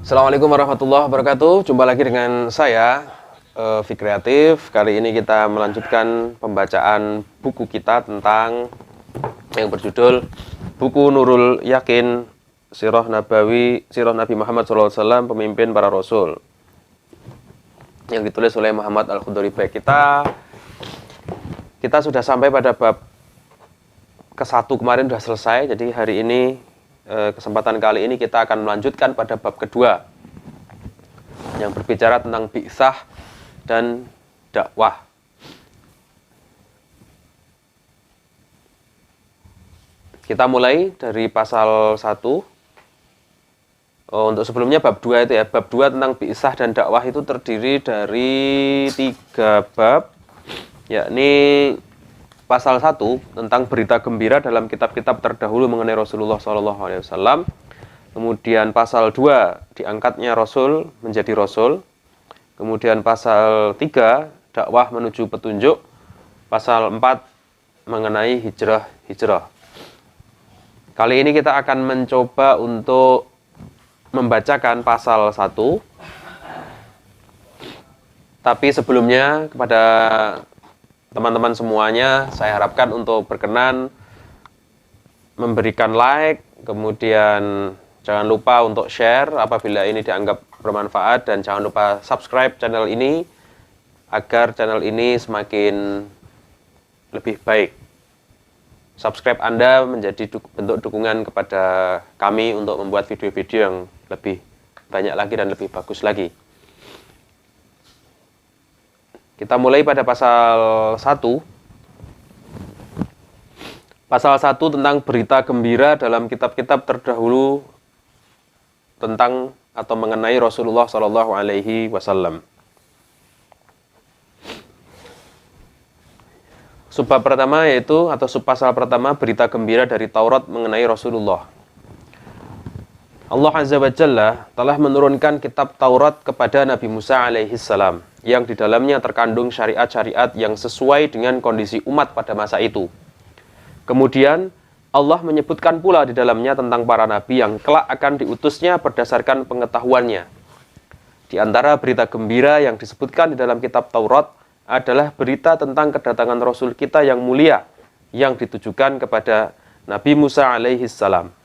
Assalamualaikum warahmatullahi wabarakatuh. Jumpa lagi dengan saya, Fikreatif. Kali ini kita melanjutkan pembacaan buku kita tentang yang berjudul Buku Nurul Yakin, Sirah Nabi Muhammad SAW, Pemimpin Para Rasul, yang ditulis oleh Muhammad Al-Khudhuri. Kita sudah sampai pada bab ke-1 kemarin, sudah selesai. Jadi hari ini, kesempatan kali ini kita akan melanjutkan pada bab kedua yang berbicara tentang bi'tsah dan dakwah. Kita mulai dari pasal 1. Untuk sebelumnya bab 2 itu ya, bab 2 tentang bi'tsah dan dakwah itu terdiri dari 3 bab, yakni pasal 1 tentang berita gembira dalam kitab-kitab terdahulu mengenai Rasulullah SAW. Kemudian pasal 2 diangkatnya Rasul menjadi Rasul. Kemudian pasal 3 dakwah menuju petunjuk. Pasal 4 mengenai hijrah. Kali ini kita akan mencoba untuk membacakan pasal 1. Tapi sebelumnya kepada teman-teman semuanya, saya harapkan untuk berkenan memberikan like, kemudian jangan lupa untuk share apabila ini dianggap bermanfaat, dan jangan lupa subscribe channel ini agar channel ini semakin lebih baik. Subscribe Anda menjadi bentuk dukungan kepada kami untuk membuat video-video yang lebih banyak lagi dan lebih bagus lagi. Kita mulai pada pasal 1. Pasal 1 tentang berita gembira dalam kitab-kitab terdahulu tentang atau mengenai Rasulullah SAW. Subbab pertama yaitu, atau subpasal pertama, berita gembira dari Taurat mengenai Rasulullah. Allah Azza wa Jalla telah menurunkan kitab Taurat kepada Nabi Musa alaihissalam, yang di dalamnya terkandung syariat-syariat yang sesuai dengan kondisi umat pada masa itu. Kemudian Allah menyebutkan pula di dalamnya tentang para nabi yang kelak akan diutusnya berdasarkan pengetahuannya. Di antara berita gembira yang disebutkan di dalam kitab Taurat adalah berita tentang kedatangan Rasul kita yang mulia, yang ditujukan kepada Nabi Musa alaihissalam.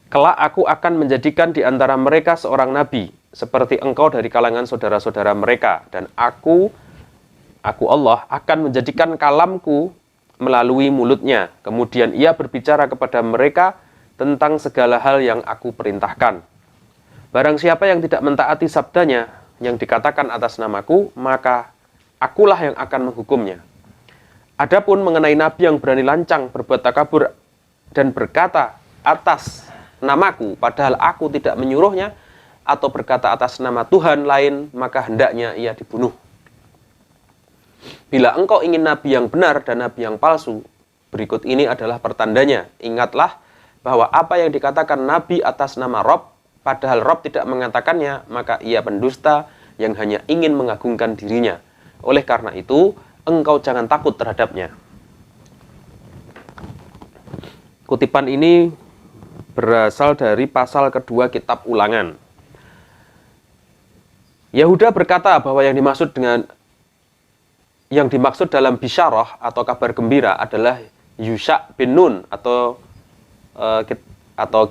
Kelak aku akan menjadikan di antara mereka seorang nabi, seperti engkau dari kalangan saudara-saudara mereka. Dan aku Allah, akan menjadikan kalamku melalui mulutnya. Kemudian ia berbicara kepada mereka tentang segala hal yang aku perintahkan. Barang siapa yang tidak mentaati sabdanya yang dikatakan atas namaku, maka akulah yang akan menghukumnya. Adapun mengenai nabi yang berani lancang, berbuat takabur, dan berkata atas namaku, padahal aku tidak menyuruhnya, atau berkata atas nama Tuhan lain, maka hendaknya ia dibunuh. Bila engkau ingin nabi yang benar dan nabi yang palsu, berikut ini adalah pertandanya. Ingatlah bahwa apa yang dikatakan nabi atas nama Rob, padahal Rob tidak mengatakannya, maka ia pendusta yang hanya ingin mengagungkan dirinya. Oleh karena itu, engkau jangan takut terhadapnya. Kutipan ini berasal dari pasal kedua kitab Ulangan. Yahuda berkata bahwa yang dimaksud dalam bisyarah atau kabar gembira adalah Yusha bin Nun, atau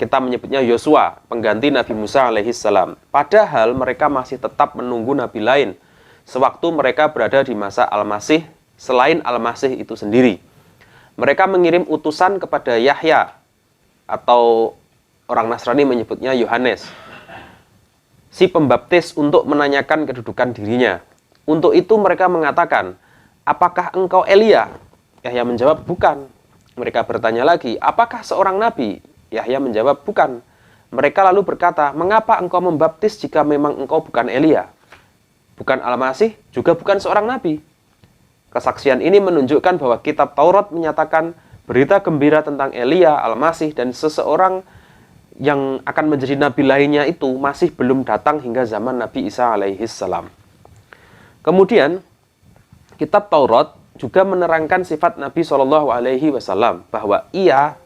kita menyebutnya Yosua, pengganti Nabi Musa alaihissalam. Padahal mereka masih tetap menunggu nabi lain sewaktu mereka berada di masa Al-Masih selain Al-Masih itu sendiri. Mereka mengirim utusan kepada Yahya, atau orang Nasrani menyebutnya Yohanes, si pembaptis, untuk menanyakan kedudukan dirinya. Untuk itu mereka mengatakan, apakah engkau Elia? Yahya menjawab, bukan. Mereka bertanya lagi, apakah seorang nabi? Yahya menjawab, bukan. Mereka lalu berkata, mengapa engkau membaptis jika memang engkau bukan Elia, bukan Al-Masih, juga bukan seorang nabi? Kesaksian ini menunjukkan bahwa kitab Taurat menyatakan berita gembira tentang Elia, Al-Masih, dan seseorang yang akan menjadi nabi lainnya itu masih belum datang hingga zaman Nabi Isa alaihissalam. Kemudian, kitab Taurat juga menerangkan sifat Nabi SAW bahwa ia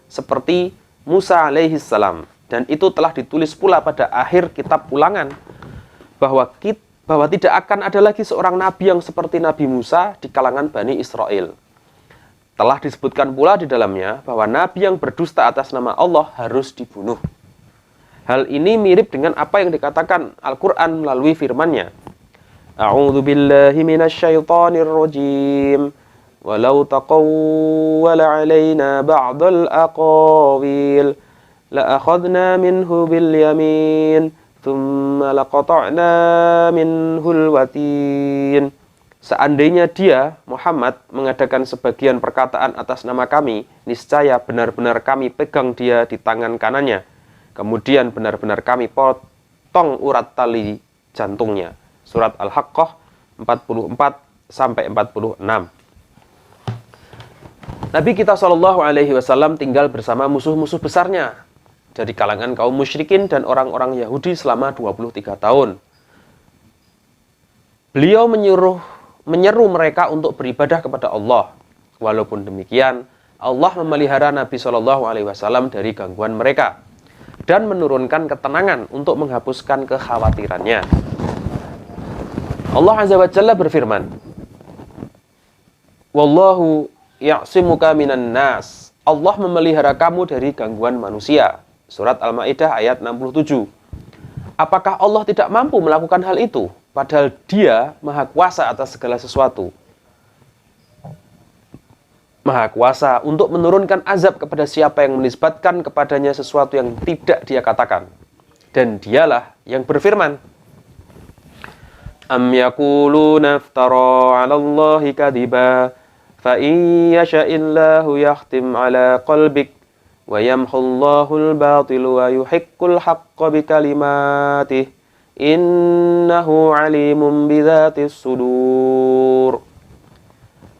seperti Musa alaihissalam Dan itu telah ditulis pula pada akhir kitab ulangan bahwa tidak akan ada lagi seorang nabi yang seperti Nabi Musa di kalangan Bani Israel. Telah disebutkan pula di dalamnya bahwa nabi yang berdusta atas nama Allah harus dibunuh. Hal ini mirip dengan apa yang dikatakan Al-Quran melalui firman-Nya. A'udzu billahi minasyaitonir rajim. Walau taqawwala 'alaina ba'dal aqawil la akhadna minhu bil yamin thumma laqata'na minhul watin. Seandainya dia, Muhammad, mengadakan sebagian perkataan atas nama kami, niscaya benar-benar kami pegang dia di tangan kanannya. Kemudian benar-benar kami potong urat tali jantungnya. Surat Al-Haqqah 44-46. Nabi kita SAW tinggal bersama musuh-musuh besarnya dari kalangan kaum musyrikin dan orang-orang Yahudi selama 23 tahun. Beliau menyeru mereka untuk beribadah kepada Allah. Walaupun demikian, Allah memelihara Nabi SAW dari gangguan mereka dan menurunkan ketenangan untuk menghapuskan kekhawatirannya. Allah Azza wa Jalla berfirman, Wallahu ya'simuka minan nas. Allah memelihara kamu dari gangguan manusia. Surat Al-Maidah ayat 67. Apakah Allah tidak mampu melakukan hal itu? Padahal Dia Maha Kuasa atas segala sesuatu. Maha Kuasa untuk menurunkan azab kepada siapa yang menisbatkan kepadanya sesuatu yang tidak Dia katakan. Dan Dialah yang berfirman, Am yaquluna iftara 'ala Allahi kadiba fa in yasha'illahu yakhtim 'ala qalbik wa yamhullahul batil wa yuhiqqul haqqa bikalimatihi innahu 'alimun bidzatis sudur.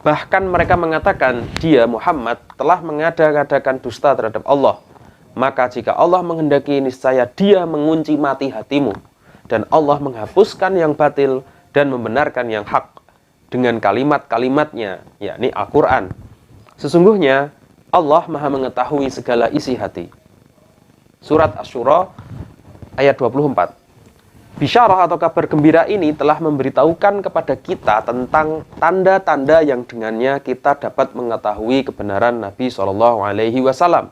Bahkan mereka mengatakan, dia Muhammad telah mengada-ngadakan dusta terhadap Allah. Maka jika Allah menghendaki, niscaya Dia mengunci mati hatimu. Dan Allah menghapuskan yang batil dan membenarkan yang hak dengan kalimat-kalimatnya, yakni Al-Quran. Sesungguhnya Allah Maha mengetahui segala isi hati. Surat Asy-Syura ayat 24. Bisyarah atau kabar gembira ini telah memberitahukan kepada kita tentang tanda-tanda yang dengannya kita dapat mengetahui kebenaran Nabi SAW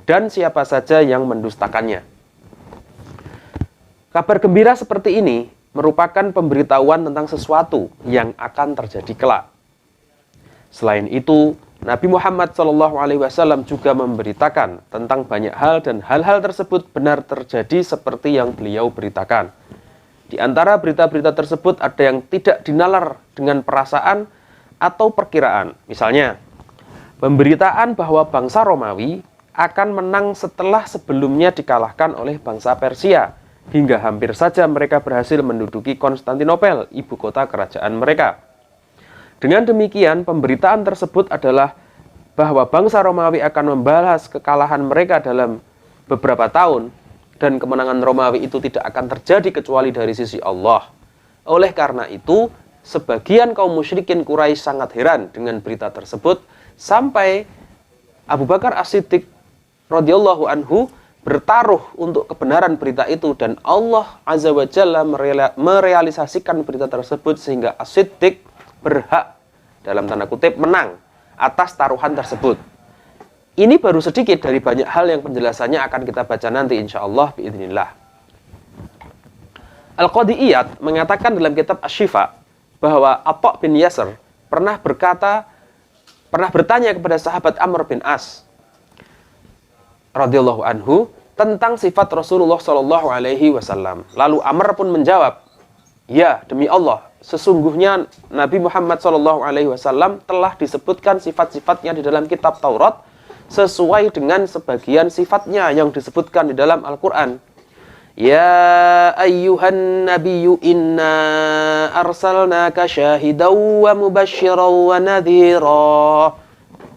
dan siapa saja yang mendustakannya. Kabar gembira seperti ini merupakan pemberitahuan tentang sesuatu yang akan terjadi kelak. Selain itu, Nabi Muhammad SAW juga memberitakan tentang banyak hal dan hal-hal tersebut benar terjadi seperti yang beliau beritakan. Di antara berita-berita tersebut ada yang tidak dinalar dengan perasaan atau perkiraan. Misalnya, pemberitaan bahwa bangsa Romawi akan menang setelah sebelumnya dikalahkan oleh bangsa Persia, hingga hampir saja mereka berhasil menduduki Konstantinopel, ibu kota kerajaan mereka. Dengan demikian, pemberitaan tersebut adalah bahwa bangsa Romawi akan membalas kekalahan mereka dalam beberapa tahun, dan kemenangan Romawi itu tidak akan terjadi kecuali dari sisi Allah. Oleh karena itu, sebagian kaum musyrikin Quraisy sangat heran dengan berita tersebut, sampai Abu Bakar As-Siddiq radhiyallahu anhu bertaruh untuk kebenaran berita itu, dan Allah Azza wa Jalla merealisasikan berita tersebut sehingga As-Siddiq berhak dalam tanda kutip menang atas taruhan tersebut. Ini baru sedikit dari banyak hal yang penjelasannya akan kita baca nanti insyaallah biidznillah. Al-Qadiyat mengatakan dalam kitab Asy-Syifa bahwa Atha bin Yasir pernah bertanya kepada sahabat Amr bin As radhiyallahu anhu tentang sifat Rasulullah sallallahu alaihi wasallam. Lalu Amr pun menjawab, "Ya, demi Allah, sesungguhnya Nabi Muhammad sallallahu alaihi wasallam telah disebutkan sifat-sifatnya di dalam kitab Taurat sesuai dengan sebagian sifatnya yang disebutkan di dalam Al-Quran. Ya ayyuhan nabiyyu inna arsalnaka syahidaw wa mubasysyiran wa nadhira.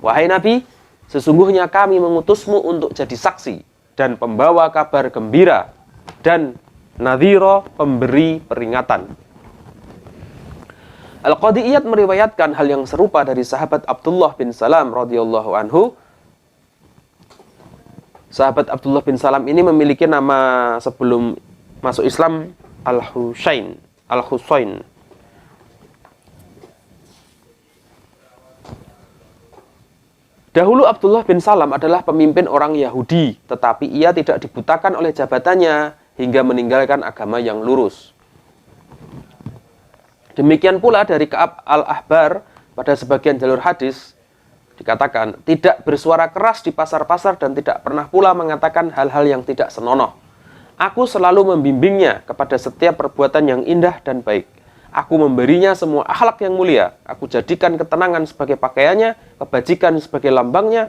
Wahai Nabi, sesungguhnya kami mengutusmu untuk jadi saksi dan pembawa kabar gembira dan nadhira, pemberi peringatan. Al-Qadiyat meriwayatkan hal yang serupa dari sahabat Abdullah bin Salam radhiyallahu anhu. Sahabat Abdullah bin Salam ini memiliki nama sebelum masuk Islam Al-Husain. Al-Husain. Dahulu Abdullah bin Salam adalah pemimpin orang Yahudi, tetapi ia tidak dibutakan oleh jabatannya hingga meninggalkan agama yang lurus. Demikian pula dari Ka'ab al-Ahbar pada sebagian jalur hadis dikatakan tidak bersuara keras di pasar-pasar dan tidak pernah pula mengatakan hal-hal yang tidak senonoh. Aku selalu membimbingnya kepada setiap perbuatan yang indah dan baik. Aku memberinya semua akhlak yang mulia. Aku jadikan ketenangan sebagai pakaiannya, kebajikan sebagai lambangnya,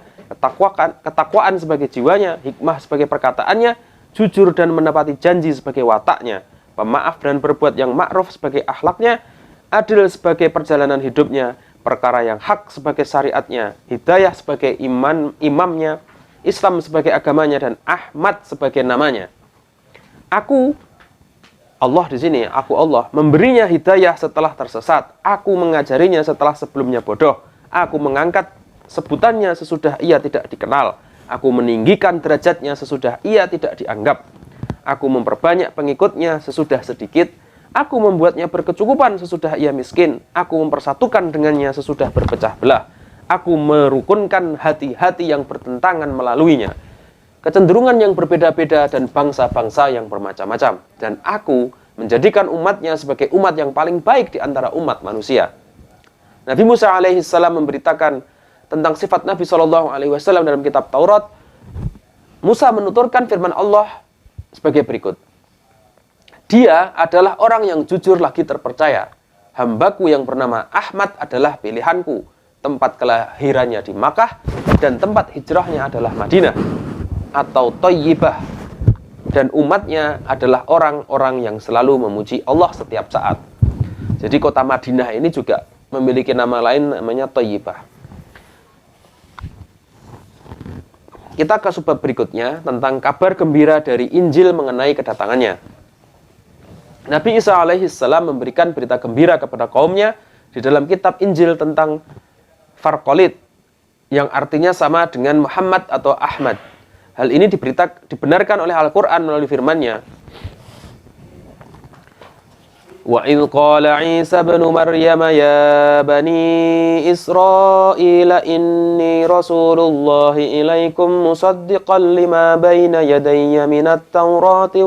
ketakwaan sebagai jiwanya, hikmah sebagai perkataannya, jujur dan menepati janji sebagai wataknya, pemaaf dan berbuat yang ma'ruf sebagai akhlaknya, adil sebagai perjalanan hidupnya, perkara yang hak sebagai syariatnya, hidayah sebagai imamnya, Islam sebagai agamanya, dan Ahmad sebagai namanya. Aku, Allah di sini, aku Allah, memberinya hidayah setelah tersesat. Aku mengajarinya setelah sebelumnya bodoh. Aku mengangkat sebutannya sesudah ia tidak dikenal. Aku meninggikan derajatnya sesudah ia tidak dianggap. Aku memperbanyak pengikutnya sesudah sedikit. Aku membuatnya berkecukupan sesudah ia miskin. Aku mempersatukan dengannya sesudah berpecah belah. Aku merukunkan hati-hati yang bertentangan melaluinya, kecenderungan yang berbeda-beda dan bangsa-bangsa yang bermacam-macam. Dan aku menjadikan umatnya sebagai umat yang paling baik di antara umat manusia. Nabi Musa alaihissalam memberitakan tentang sifat Nabi SAW dalam kitab Taurat. Musa menuturkan firman Allah sebagai berikut. Dia adalah orang yang jujur lagi terpercaya. Hambaku yang bernama Ahmad adalah pilihanku. Tempat kelahirannya di Makkah dan tempat hijrahnya adalah Madinah atau Thayyibah. Dan umatnya adalah orang-orang yang selalu memuji Allah setiap saat. Jadi kota Madinah ini juga memiliki nama lain namanya Thayyibah. Kita ke subbab berikutnya tentang kabar gembira dari Injil mengenai kedatangannya. Nabi Isa alaihissalam memberikan berita gembira kepada kaumnya di dalam kitab Injil tentang Farqalit, yang artinya sama dengan Muhammad atau Ahmad. Hal ini dibenarkan oleh Al-Quran melalui firman-Nya. Wa idh qala Isa ibn Maryam ya bani Israila inni rasulullahi ilaikum musaddiqan lima baina yadayya minat Taurati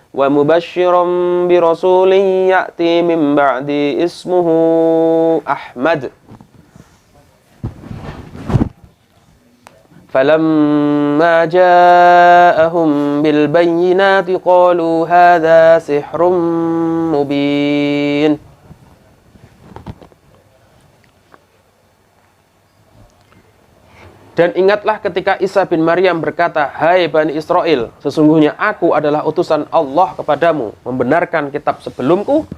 wa mubashiran bi rasulin ya'ti min ba'di ismuhu Ahmad. فَلَمَّا جَاءَهُمْ بِالْبَيِّنَاتِ قَالُوا هَذَا سِحْرٌ مُبِينٌ. Dan ingatlah ketika Isa bin Maryam berkata, "Hai Bani Israel, sesungguhnya aku adalah utusan Allah kepadamu, membenarkan kitab sebelumku,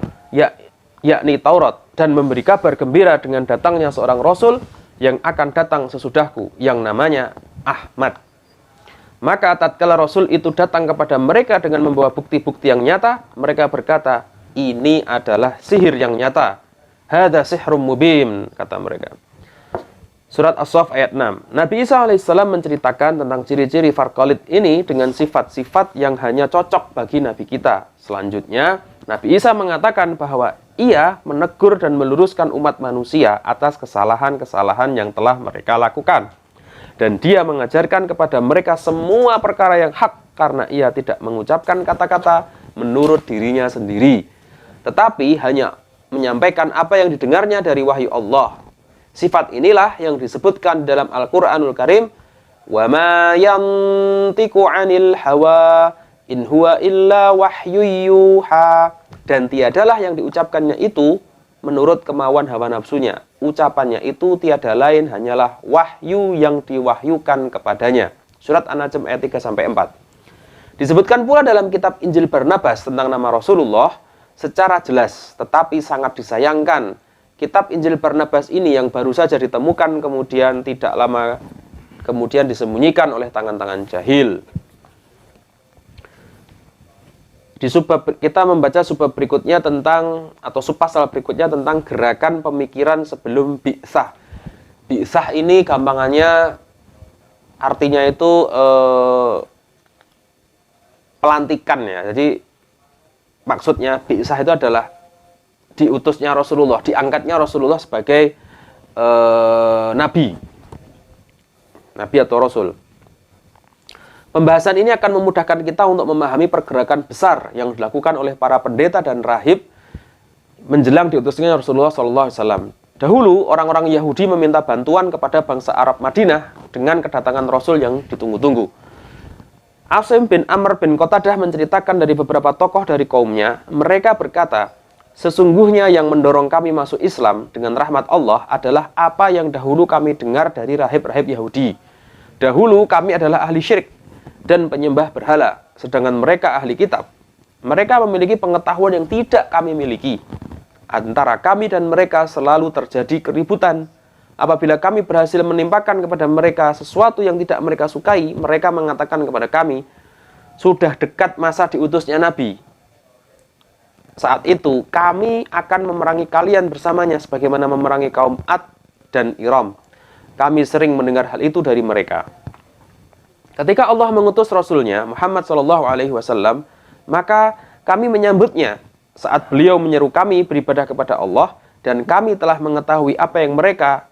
yakni Taurat, dan memberi kabar gembira dengan datangnya seorang Rasul yang akan datang sesudahku, yang namanya Ahmad." Maka tatkala Rasul itu datang kepada mereka dengan membawa bukti-bukti yang nyata, mereka berkata, "Ini adalah sihir yang nyata. Hadza sihrum mubin," kata mereka. Surat As-Saff ayat 6. Nabi Isa alaihissalam menceritakan tentang ciri-ciri Farqalit ini dengan sifat-sifat yang hanya cocok bagi Nabi kita. Selanjutnya, Nabi Isa mengatakan bahwa ia menegur dan meluruskan umat manusia atas kesalahan-kesalahan yang telah mereka lakukan. Dan dia mengajarkan kepada mereka semua perkara yang hak karena ia tidak mengucapkan kata-kata menurut dirinya sendiri, tetapi hanya menyampaikan apa yang didengarnya dari wahyu Allah. Sifat inilah yang disebutkan dalam Al-Quranul Karim, wa ma yantiqu 'anil hawa in huwa illa wahyu yuha. Dan tiadalah yang diucapkannya itu menurut kemauan hawa nafsunya. Ucapannya itu tiada lain hanyalah wahyu yang diwahyukan kepadanya. Surat An-Najm ayat 3-4. Disebutkan pula dalam kitab Injil Barnabas tentang nama Rasulullah secara jelas, tetapi sangat disayangkan. Kitab Injil Barnabas ini yang baru saja ditemukan kemudian tidak lama kemudian disembunyikan oleh tangan-tangan jahil. Di kita membaca subbab berikutnya tentang, atau subpasal berikutnya tentang gerakan pemikiran sebelum bi'tsah. Bi'tsah ini gampangannya artinya itu pelantikan ya. Jadi maksudnya bi'tsah itu adalah diutusnya Rasulullah, diangkatnya Rasulullah sebagai nabi atau rasul. Pembahasan ini akan memudahkan kita untuk memahami pergerakan besar yang dilakukan oleh para pendeta dan rahib menjelang diutusnya Rasulullah SAW. Dahulu orang-orang Yahudi meminta bantuan kepada bangsa Arab Madinah dengan kedatangan Rasul yang ditunggu-tunggu. Asim bin Amr bin Qatadah menceritakan dari beberapa tokoh dari kaumnya, mereka berkata, sesungguhnya yang mendorong kami masuk Islam dengan rahmat Allah adalah apa yang dahulu kami dengar dari rahib-rahib Yahudi. Dahulu kami adalah ahli syirik dan penyembah berhala, sedangkan mereka ahli kitab. Mereka memiliki pengetahuan yang tidak kami miliki. Antara kami dan mereka selalu terjadi keributan. Apabila kami berhasil menimpakan kepada mereka sesuatu yang tidak mereka sukai, mereka mengatakan kepada kami, sudah dekat masa diutusnya Nabi. Saat itu kami akan memerangi kalian bersamanya sebagaimana memerangi kaum Ad dan Iram. Kami sering mendengar hal itu dari mereka. Ketika Allah mengutus Rasulnya Muhammad SAW, maka kami menyambutnya saat beliau menyeru kami beribadah kepada Allah, dan kami telah mengetahui apa yang mereka,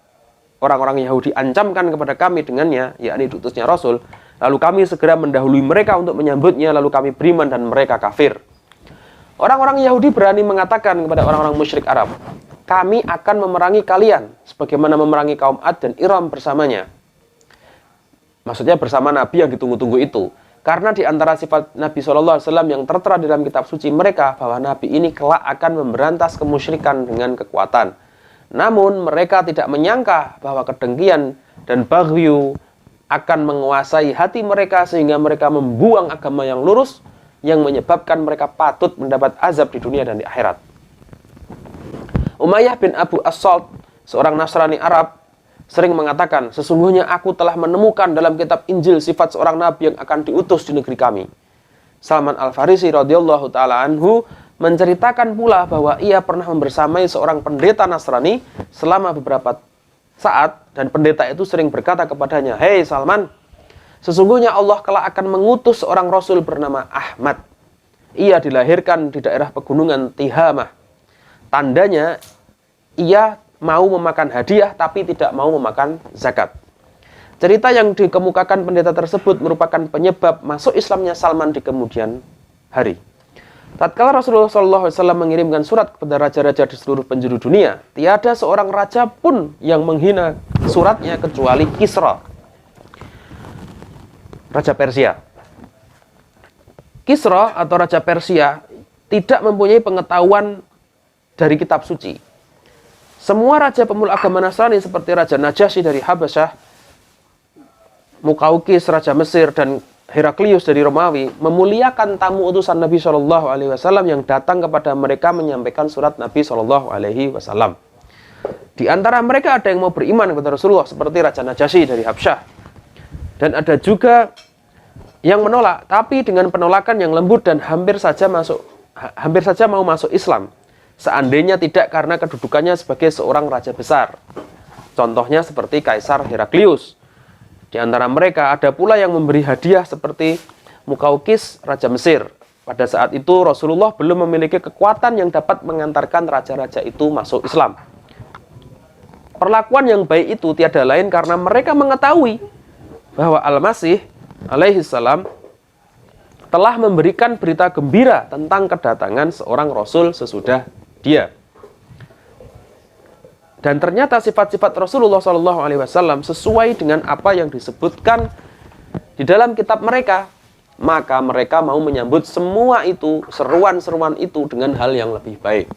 orang-orang Yahudi, ancamkan kepada kami dengannya, yakni diutusnya Rasul. Lalu kami segera mendahului mereka untuk menyambutnya, lalu kami beriman dan mereka kafir. Orang-orang Yahudi berani mengatakan kepada orang-orang musyrik Arab, kami akan memerangi kalian sebagaimana memerangi kaum Ad dan Iram bersamanya. Maksudnya bersama Nabi yang ditunggu-tunggu itu. Karena di antara sifat Nabi SAW yang tertera di dalam kitab suci mereka, bahwa Nabi ini kelak akan memberantas kemusyrikan dengan kekuatan. Namun mereka tidak menyangka bahwa kedengkian dan baghyu akan menguasai hati mereka sehingga mereka membuang agama yang lurus, yang menyebabkan mereka patut mendapat azab di dunia dan di akhirat. Umayyah bin Abu As-Salt, seorang Nasrani Arab, sering mengatakan, sesungguhnya aku telah menemukan dalam kitab Injil sifat seorang nabi yang akan diutus di negeri kami. Salman Al-Farisi radhiyallahu taala anhu menceritakan pula bahwa ia pernah membersamai seorang pendeta Nasrani selama beberapa saat, dan pendeta itu sering berkata kepadanya, "Hei Salman, sesungguhnya Allah kelak akan mengutus seorang rasul bernama Ahmad. Ia dilahirkan di daerah pegunungan Tihamah. Tandanya ia mau memakan hadiah tapi tidak mau memakan zakat." Cerita yang dikemukakan pendeta tersebut merupakan penyebab masuk Islamnya Salman di kemudian hari. Tatkala Rasulullah SAW mengirimkan surat kepada raja-raja di seluruh penjuru dunia, tiada seorang raja pun yang menghina suratnya kecuali Kisra, Raja Persia. Kisra atau Raja Persia tidak mempunyai pengetahuan dari kitab suci. Semua raja pemula agama Nasrani seperti Raja Najasyi dari Habasyah, Mukaukis Raja Mesir, dan Heraklius dari Romawi memuliakan tamu utusan Nabi SAW yang datang kepada mereka menyampaikan surat Nabi SAW. Di antara mereka ada yang mau beriman kepada Rasulullah seperti Raja Najasyi dari Habsyah, dan ada juga yang menolak, tapi dengan penolakan yang lembut dan hampir saja mau masuk Islam. Seandainya tidak karena kedudukannya sebagai seorang raja besar. Contohnya seperti Kaisar Heraklius. Di antara mereka ada pula yang memberi hadiah seperti Mukaukis, Raja Mesir. Pada saat itu Rasulullah belum memiliki kekuatan yang dapat mengantarkan raja-raja itu masuk Islam. Perlakuan yang baik itu tiada lain karena mereka mengetahui bahwa Al-Masih alaihi salam telah memberikan berita gembira tentang kedatangan seorang Rasul sesudah dia. Dan ternyata sifat-sifat Rasulullah SAW sesuai dengan apa yang disebutkan di dalam kitab mereka. Maka mereka mau menyambut semua itu, seruan-seruan itu dengan hal yang lebih baik.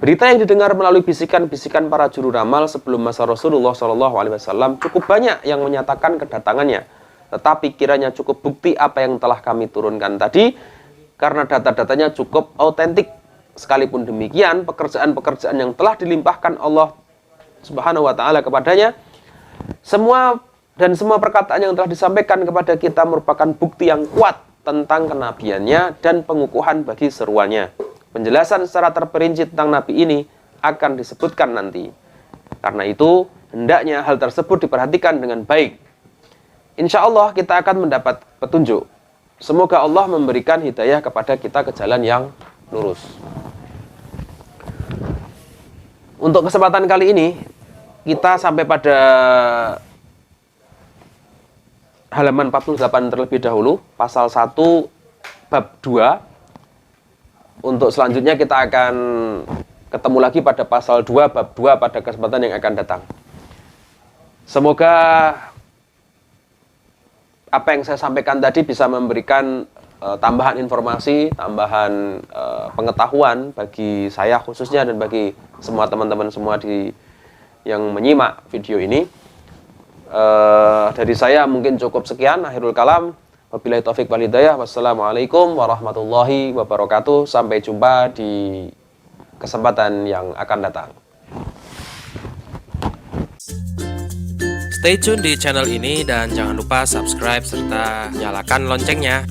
Berita yang didengar melalui bisikan-bisikan para juru ramal sebelum masa Rasulullah SAW cukup banyak yang menyatakan kedatangannya. Tetapi kiranya cukup bukti apa yang telah kami turunkan tadi, karena data-datanya cukup autentik. Sekalipun demikian, pekerjaan-pekerjaan yang telah dilimpahkan Allah Subhanahu wa Ta'ala kepadanya, semua perkataan yang telah disampaikan kepada kita merupakan bukti yang kuat tentang kenabiannya dan pengukuhan bagi seruannya. Penjelasan secara terperinci tentang Nabi ini akan disebutkan nanti. Karena itu, hendaknya hal tersebut diperhatikan dengan baik. insya Allah kita akan mendapat petunjuk. Semoga Allah memberikan hidayah kepada kita ke jalan yang lurus. Untuk kesempatan kali ini, kita sampai pada halaman 48 terlebih dahulu, pasal 1 bab 2. Untuk selanjutnya kita akan ketemu lagi pada pasal 2 bab 2 pada kesempatan yang akan datang. Semoga apa yang saya sampaikan tadi bisa memberikan tambahan informasi, tambahan pengetahuan bagi saya khususnya dan bagi semua teman-teman semua yang menyimak video ini. Dari saya mungkin cukup sekian. Akhirul kalam. Wabillahi taufik wal hidayah. Wassalamualaikum warahmatullahi wabarakatuh. Sampai jumpa di kesempatan yang akan datang. Stay tune di channel ini dan jangan lupa subscribe serta nyalakan loncengnya.